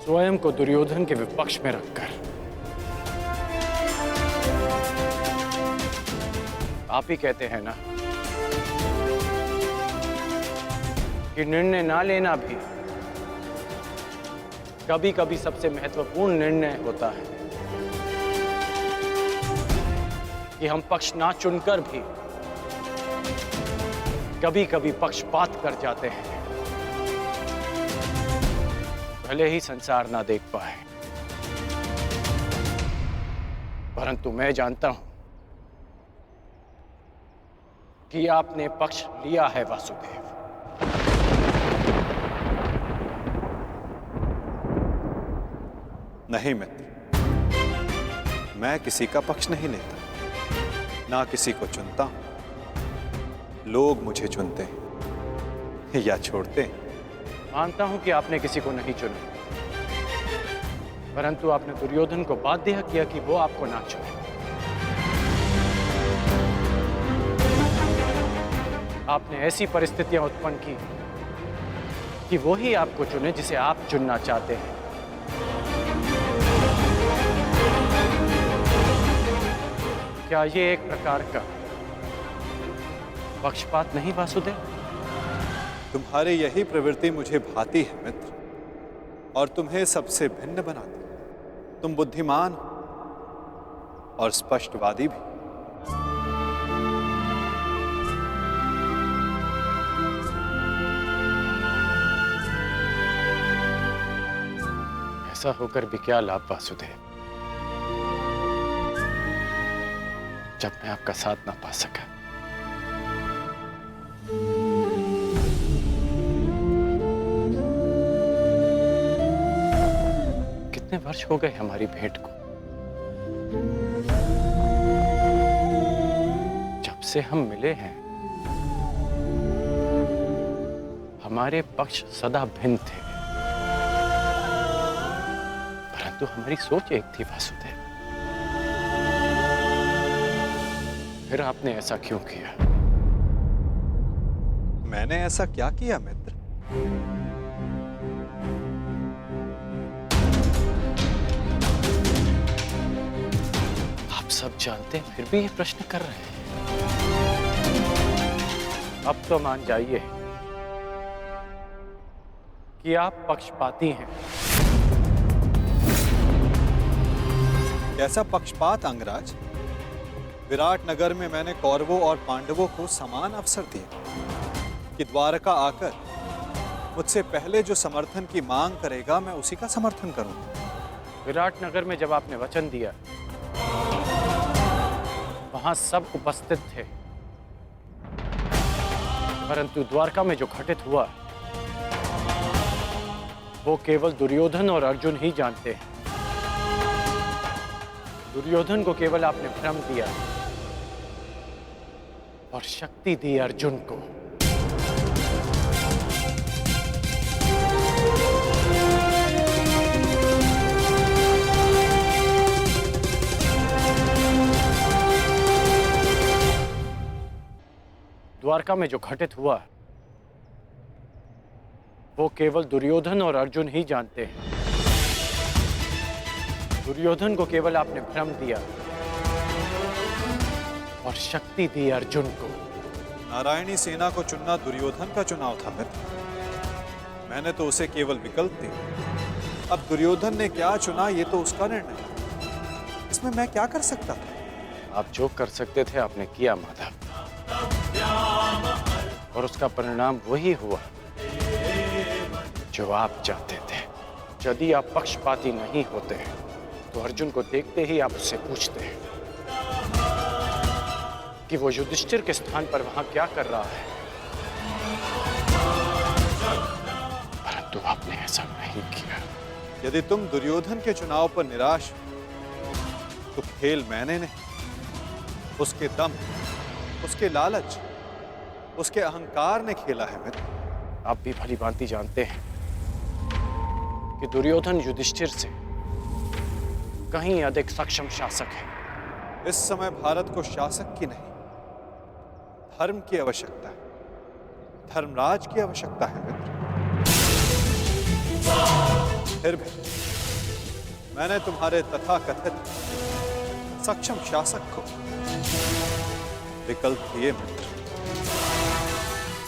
[SPEAKER 11] स्वयं को दुर्योधन के विपक्ष में रखकर। आप ही कहते हैं ना कि निर्णय ना लेना भी कभी कभी सबसे महत्वपूर्ण निर्णय होता है, कि हम पक्ष ना चुनकर भी कभी कभी पक्षपात कर जाते हैं, भले ही संसार ना देख पाए। परंतु मैं जानता हूं कि आपने पक्ष लिया है वासुदेव।
[SPEAKER 2] नहीं मित्र, मैं किसी का पक्ष नहीं लेता, ना किसी को चुनता हूं। लोग मुझे चुनते हैं या छोड़ते हैं।
[SPEAKER 11] मानता हूं कि आपने किसी को नहीं चुना, परंतु आपने दुर्योधन को बाध्य किया कि वो आपको ना चुने। आपने ऐसी परिस्थितियां उत्पन्न की कि वो ही आपको चुने जिसे आप चुनना चाहते हैं। क्या ये एक प्रकार का पक्षपात नहीं वासुदेव?
[SPEAKER 2] तुम्हारी यही प्रवृत्ति मुझे भाती है मित्र, और तुम्हें सबसे भिन्न बनाती। तुम बुद्धिमान और स्पष्टवादी भी।
[SPEAKER 11] ऐसा होकर भी क्या लाभ वासुदेव, जब मैं आपका साथ ना पा सका। कितने वर्ष हो गए हमारी भेंट को, जब से हम मिले हैं हमारे पक्ष सदा भिन्न थे, परंतु हमारी सोच एक थी वासुदेव। फिर आपने ऐसा क्यों किया?
[SPEAKER 2] मैंने ऐसा क्या किया मित्र?
[SPEAKER 11] आप सब जानते हैं फिर भी ये प्रश्न कर रहे हैं। अब तो मान जाइए कि आप पक्षपाती हैं।
[SPEAKER 2] कैसा पक्षपात अंगराज? विराट नगर में मैंने कौरवों और पांडवों को समान अवसर दिया कि द्वारका आकर मुझसे पहले जो समर्थन की मांग करेगा मैं उसी का समर्थन करूंगा।
[SPEAKER 11] विराट नगर में जब आपने वचन दिया वहां सब उपस्थित थे, परंतु द्वारका में जो घटित हुआ वो केवल दुर्योधन और अर्जुन ही जानते हैं। दुर्योधन को केवल आपने भ्रम दिया और शक्ति दी अर्जुन को। द्वारका में जो घटित हुआ वो केवल दुर्योधन और अर्जुन ही जानते हैं। दुर्योधन को केवल आपने भ्रम दिया और शक्ति दी अर्जुन को।
[SPEAKER 2] नारायणी सेना को चुनना दुर्योधन का चुनाव था मित्र। मैंने तो उसे केवल विकल्प दिया। अब दुर्योधन ने क्या चुना ये तो उसका निर्णय। इसमें मैं क्या कर सकता था?
[SPEAKER 11] आप जो कर सकते थे आपने किया माधव, और उसका परिणाम वही हुआ जो आप चाहते थे। यदि आप पक्षपाती नहीं होते तो अर्जुन को देखते ही आप उससे पूछते कि वो युधिष्ठिर के स्थान पर वहां क्या कर रहा है, परंतु आपने ऐसा नहीं किया।
[SPEAKER 2] यदि तुम दुर्योधन के चुनाव पर निराश तो खेल मैंने नहीं, उसके दम, उसके लालच, उसके अहंकार ने खेला है मित्र।
[SPEAKER 11] आप भी भली भांति जानते हैं कि दुर्योधन युधिष्ठिर से कहीं अधिक सक्षम शासक है।
[SPEAKER 2] इस समय भारत को शासक की नहीं, धर्म की आवश्यकता है, धर्मराज की आवश्यकता है मित्र। फिर भी मैंने तुम्हारे तथाकथित सक्षम शासक को विकल्प दिए मित्र,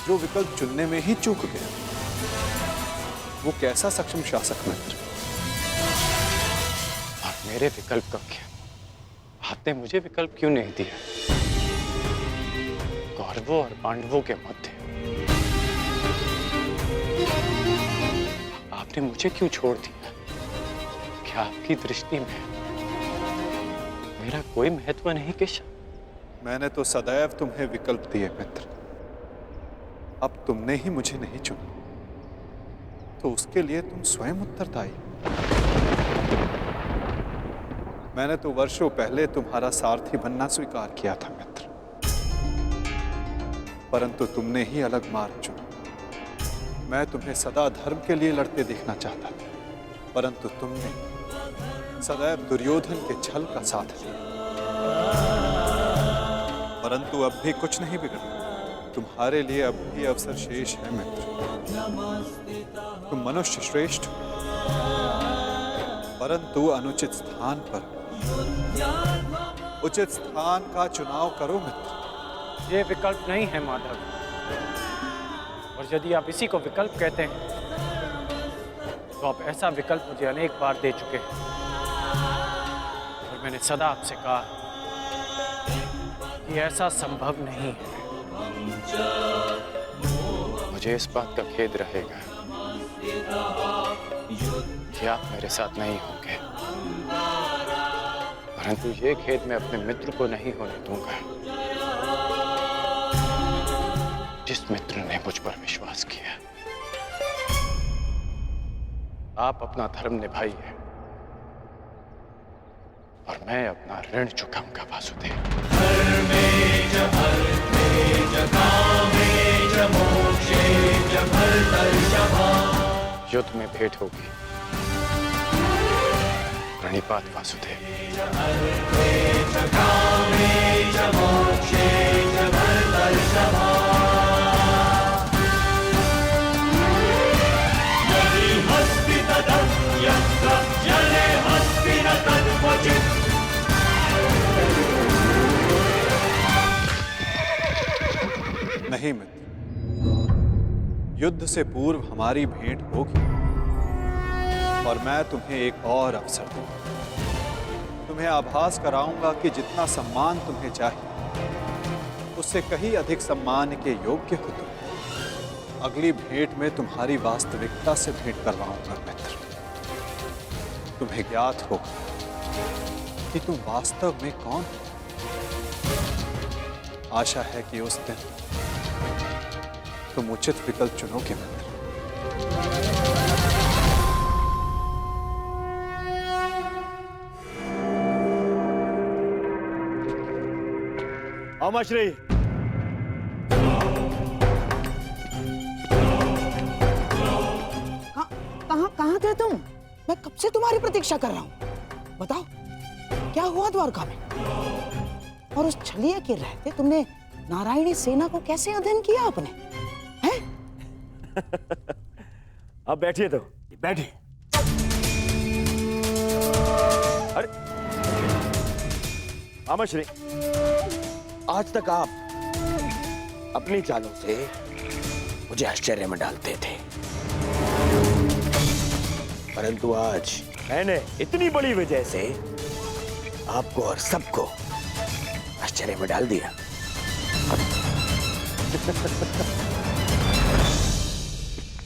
[SPEAKER 2] जो विकल्प चुनने में ही चूक गया। वो कैसा सक्षम शासक मित्र?
[SPEAKER 11] और मेरे विकल्प का क्या? आपने मुझे विकल्प क्यों नहीं दिया? कौरवों और पांडवों के मध्य आपने मुझे क्यों छोड़ दिया? क्या आपकी दृष्टि में मेरा कोई महत्व नहीं किशन?
[SPEAKER 2] मैंने तो सदैव तुम्हें विकल्प दिए मित्र, अब तुमने ही मुझे नहीं चुना, तो उसके लिए तुम स्वयं उत्तरदायी। मैंने तो वर्षों पहले तुम्हारा सारथी बनना स्वीकार किया था मित्र, परंतु तुमने ही अलग मार्ग चुना। मैं तुम्हें सदा धर्म के लिए लड़ते देखना चाहता था, परंतु तुमने सदैव दुर्योधन के छल का साथ दिया। परंतु अब भी कुछ नहीं बिगड़ा, तुम्हारे लिए अब भी अवसर शेष है मित्र। तुम मनुष्य श्रेष्ठ हो, परंतु अनुचित स्थान पर उचित स्थान का चुनाव करो मित्र।
[SPEAKER 11] ये विकल्प नहीं है माधव, और यदि आप इसी को विकल्प कहते हैं तो आप ऐसा विकल्प मुझे अनेक बार दे चुके हैं, और मैंने सदा आपसे कहा कि ऐसा संभव नहीं है। मुझे इस बात का खेद रहेगा कि आप मेरे साथ नहीं होंगे, परंतु ये खेद मैं अपने मित्र को नहीं होने दूंगा, जिस मित्र ने मुझ पर विश्वास किया। आप अपना धर्म निभाइए और मैं अपना ऋण चुकाऊंगा वासुदेव। युद्ध में भेंट होगी, प्रणिपात वासुदेव।
[SPEAKER 2] नहीं मित्र, युद्ध से पूर्व हमारी भेंट होगी, और मैं तुम्हें एक और अवसर दूंगा। तुम्हें आभास कराऊंगा कि जितना सम्मान तुम्हें चाहिए, उससे कहीं अधिक सम्मान के योग्य हो तुम। अगली भेंट में तुम्हारी वास्तविकता से भेंट करवाऊंगा मित्र। तुम्हें ज्ञात होगा कि तुम वास्तव में कौन हो। आशा है कि उस दिन तुम उचित विकल्प चुनोगे मित्र।
[SPEAKER 3] अमाश्री,
[SPEAKER 8] कहाँ थे तुम? मैं कब से तुम्हारी प्रतीक्षा कर रहा हूँ। बताओ क्या हुआ द्वारका में? और उस छलिया के रहते तुमने नारायणी सेना को कैसे अध्ययन किया आपने? हैं?
[SPEAKER 3] अब बैठिए तो बैठिए। अरे अमाश्री, आज तक आप अपनी चालों से मुझे आश्चर्य में डालते थे, परंतु आज मैंने इतनी बड़ी वजह से आपको और सबको आश्चर्य में डाल दिया।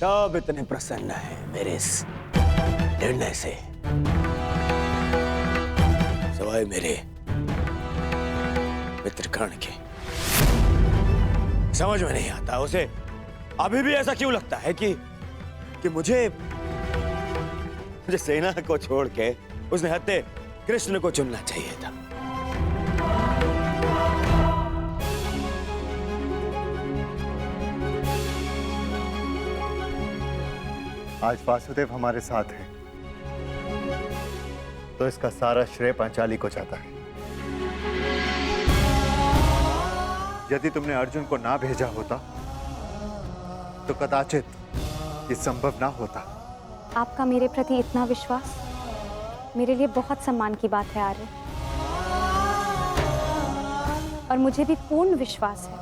[SPEAKER 3] सब इतने प्रसन्न है मेरे इस निर्णय से, सवाए मेरे मित्र कर्ण के। समझ में नहीं आता उसे अभी भी ऐसा क्यों लगता है कि मुझे सेना को छोड़ के उसने हत्या कृष्ण को चुनना चाहिए था।
[SPEAKER 12] आज वासुदेव हमारे साथ हैं, तो इसका सारा श्रेय पांचाली को जाता है। यदि तुमने अर्जुन को ना भेजा होता तो कदाचित ये संभव ना होता।
[SPEAKER 13] आपका मेरे प्रति इतना विश्वास मेरे लिए बहुत सम्मान की बात है आर्य। और मुझे भी पूर्ण विश्वास है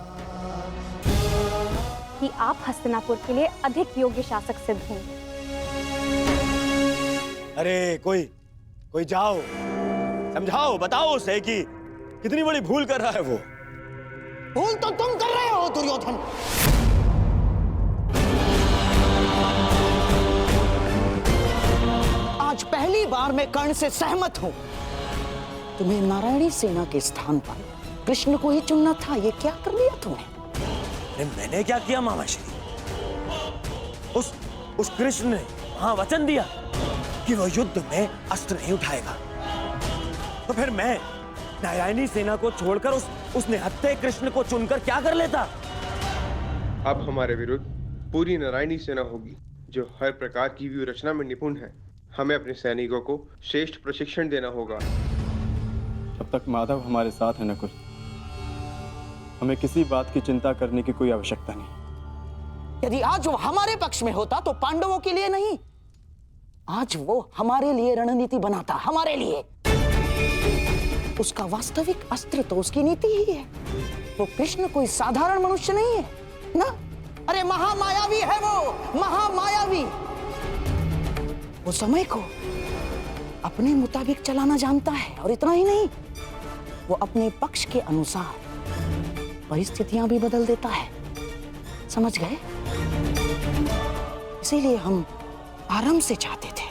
[SPEAKER 13] कि आप हस्तिनापुर के लिए अधिक योग्य शासक सिद्ध होंगे।
[SPEAKER 3] अरे कोई जाओ, समझाओ, बताओ उसे कि कितनी बड़ी भूल कर रहा है वो।
[SPEAKER 8] भूल तो तुम कर रहे हो दुर्योधन। आज पहली बार मैं कर्ण से सहमत हूं। तुम्हें नारायणी सेना के स्थान पर कृष्ण को ही चुनना था। ये क्या कर लिया तुमने?
[SPEAKER 3] अरे मैंने क्या किया मामाश्री? उस कृष्ण ने वहां वचन दिया कि वो युद्ध में अस्त्र नहीं उठाएगा, तो फिर मैं नारायणी सेना को छोड़कर उस निहत्थे कृष्ण को चुनकर क्या कर लेता?
[SPEAKER 14] अब हमारे विरुद्ध पूरी नारायणी सेना होगी जो हर प्रकार की व्यू रचना में निपुण है। हमें अपने सैनिकों को श्रेष्ठ प्रशिक्षण देना होगा।
[SPEAKER 5] जब तक माधव हमारे साथ है नकुल, हमें किसी बात की चिंता करने की कोई आवश्यकता नहीं।
[SPEAKER 8] यदि आज वो हमारे पक्ष में होता तो पांडवों के लिए नहीं, आज वो हमारे लिए रणनीति बनाता, हमारे लिए। उसका वास्तविक अस्त्र तो उसकी नीति ही है। वो कृष्ण कोई साधारण मनुष्य नहीं है ना। अरे महामायावी है वो, महामायावी। वो समय को अपने मुताबिक चलाना जानता है, और इतना ही नहीं, वो अपने पक्ष के अनुसार परिस्थितियां भी बदल देता है। समझ गए? इसीलिए हम आरंभ से चाहते थे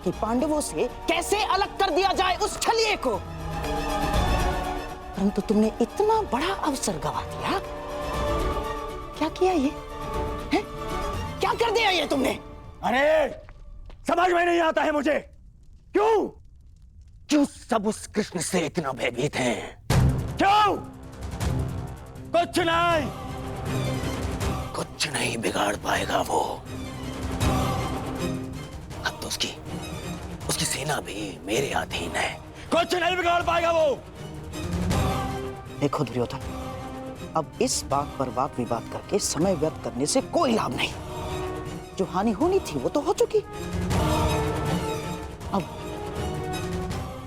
[SPEAKER 8] कि पांडवों से कैसे अलग कर दिया जाए उस छलिए को, परंतु तुमने इतना बड़ा अवसर गवा दिया। क्या किया ये है? क्या कर दिया ये तुमने?
[SPEAKER 3] अरे समझ में नहीं आता है मुझे, क्यों सब उस कृष्ण से इतना भयभीत हैं? क्यों? कुछ नहीं बिगाड़ पाएगा वो। अब तो उसकी सेना भी मेरे अधीन है। कुछ नहीं बिगाड़ पाएगा वो।
[SPEAKER 8] देखो दुर्योधन, अब इस बात पर वाद विवाद करके समय व्यर्थ करने से कोई लाभ नहीं। जो हानि होनी थी वो तो हो चुकी। अब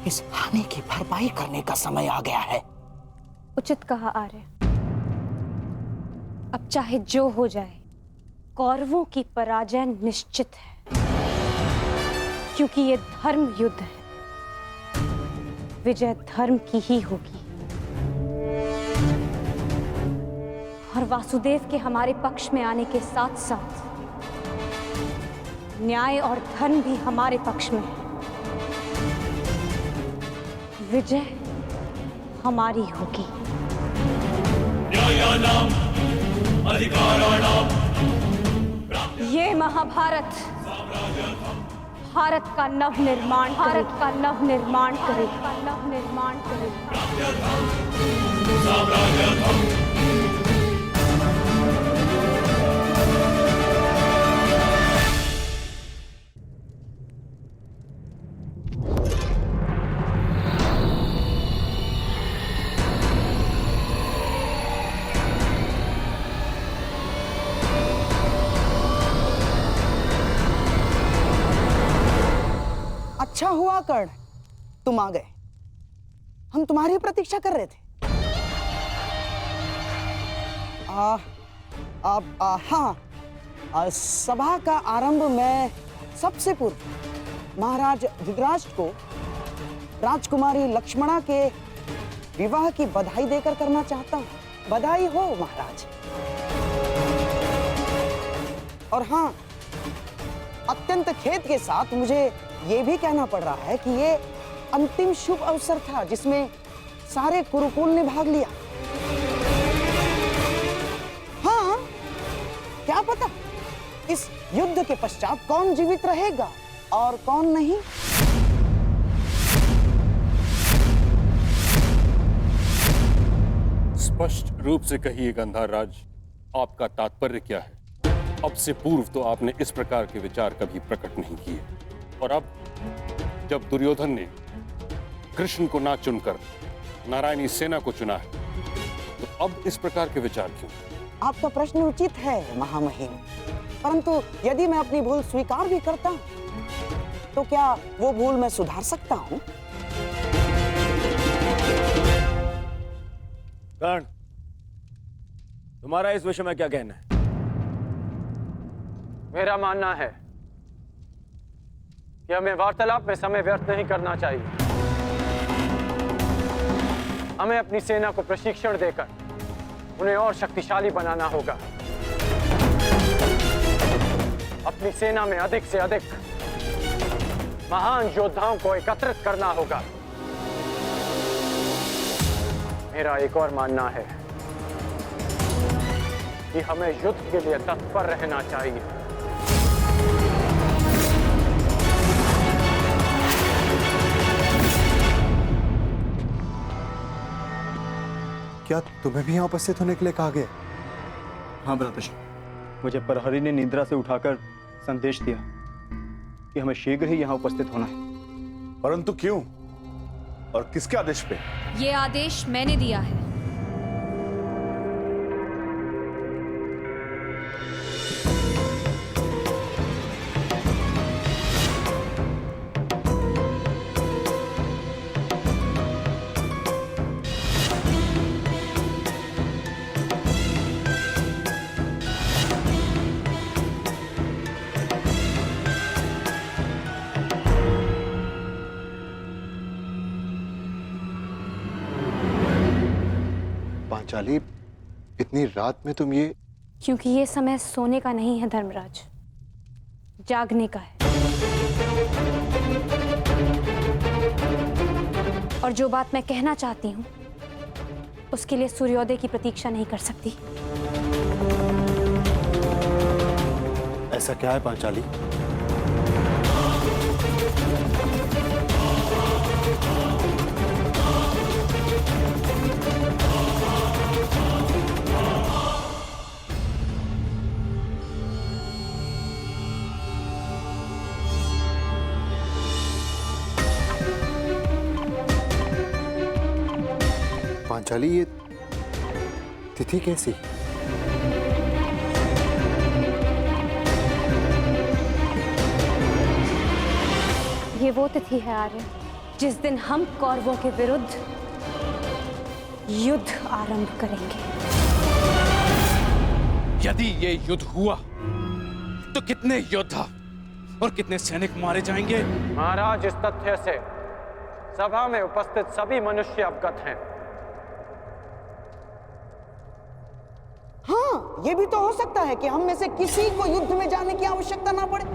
[SPEAKER 8] इस हानि की भरपाई करने का समय आ गया है।
[SPEAKER 13] उचित कहा आर्य। अब चाहे जो हो जाए, कौरवों की पराजय निश्चित है, क्योंकि ये धर्म युद्ध है। विजय धर्म की ही होगी, और वासुदेव के हमारे पक्ष में आने के साथ साथ न्याय और धर्म भी हमारे पक्ष में है। विजय हमारी होगी।
[SPEAKER 15] न्यायानाम अधिकाराणाम।
[SPEAKER 13] ये महाभारत भारत का नवनिर्माण करेगा।
[SPEAKER 8] अच्छा हुआ कर्ण, तुम आ गए। हम तुम्हारी प्रतीक्षा कर रहे थे। हाँ, सभा का आरंभ मैं सबसे पूर्व महाराज धृतराष्ट्र को राजकुमारी लक्ष्मणा के विवाह की बधाई देकर करना चाहता हूँ। बधाई हो महाराज। और हाँ, अत्यंत खेद के साथ मुझे ये भी कहना पड़ रहा है कि ये अंतिम शुभ अवसर था जिसमें सारे कुरुकुल ने भाग लिया। हाँ, क्या पता इस युद्ध के पश्चात कौन जीवित रहेगा और कौन नहीं।
[SPEAKER 16] स्पष्ट रूप से कहिए गंधाराज, आपका तात्पर्य क्या है? अब से पूर्व तो आपने इस प्रकार के विचार कभी प्रकट नहीं किए, और अब जब दुर्योधन ने कृष्ण को ना चुनकर नारायणी सेना को चुना है, तो अब इस प्रकार के विचार क्यों?
[SPEAKER 17] आपका प्रश्न उचित है महामहिम, परंतु यदि मैं अपनी भूल स्वीकार भी करता हूं, तो क्या वो भूल मैं सुधार सकता हूं?
[SPEAKER 3] कर्ण, तुम्हारा इस विषय में क्या कहना है?
[SPEAKER 11] मेरा मानना है कि हमें वार्तालाप में समय व्यर्थ नहीं करना चाहिए। हमें अपनी सेना को प्रशिक्षण देकर उन्हें और शक्तिशाली बनाना होगा। अपनी सेना में अधिक से अधिक महान योद्धाओं को एकत्रित करना होगा। मेरा एक और मानना है कि हमें युद्ध के लिए तत्पर रहना चाहिए।
[SPEAKER 12] क्या तुम्हें भी यहाँ उपस्थित होने के लिए कहा गया?
[SPEAKER 5] हाँ भ्राताश्री, मुझे प्रहरी ने निद्रा से उठाकर संदेश दिया कि हमें शीघ्र ही यहाँ उपस्थित होना है।
[SPEAKER 12] परंतु क्यों और किसके आदेश पे?
[SPEAKER 18] ये आदेश मैंने दिया है।
[SPEAKER 12] पांचाली, इतनी रात में तुम ये?
[SPEAKER 13] क्योंकि ये समय सोने का नहीं है धर्मराज, जागने का है। और जो बात मैं कहना चाहती हूँ उसके लिए सूर्योदय की प्रतीक्षा नहीं कर सकती।
[SPEAKER 12] ऐसा क्या है पांचाली? पांचाली, ये तिथि कैसी?
[SPEAKER 13] ये वो तिथि है आर्य जिस दिन हम कौरवों के विरुद्ध युद्ध आरंभ करेंगे।
[SPEAKER 19] यदि ये युद्ध हुआ तो कितने योद्धा और कितने सैनिक मारे जाएंगे?
[SPEAKER 11] महाराज, इस तथ्य से सभा में उपस्थित सभी मनुष्य अवगत हैं।
[SPEAKER 17] हाँ, ये भी तो हो सकता है कि हम में से किसी को युद्ध में जाने की आवश्यकता ना पड़े।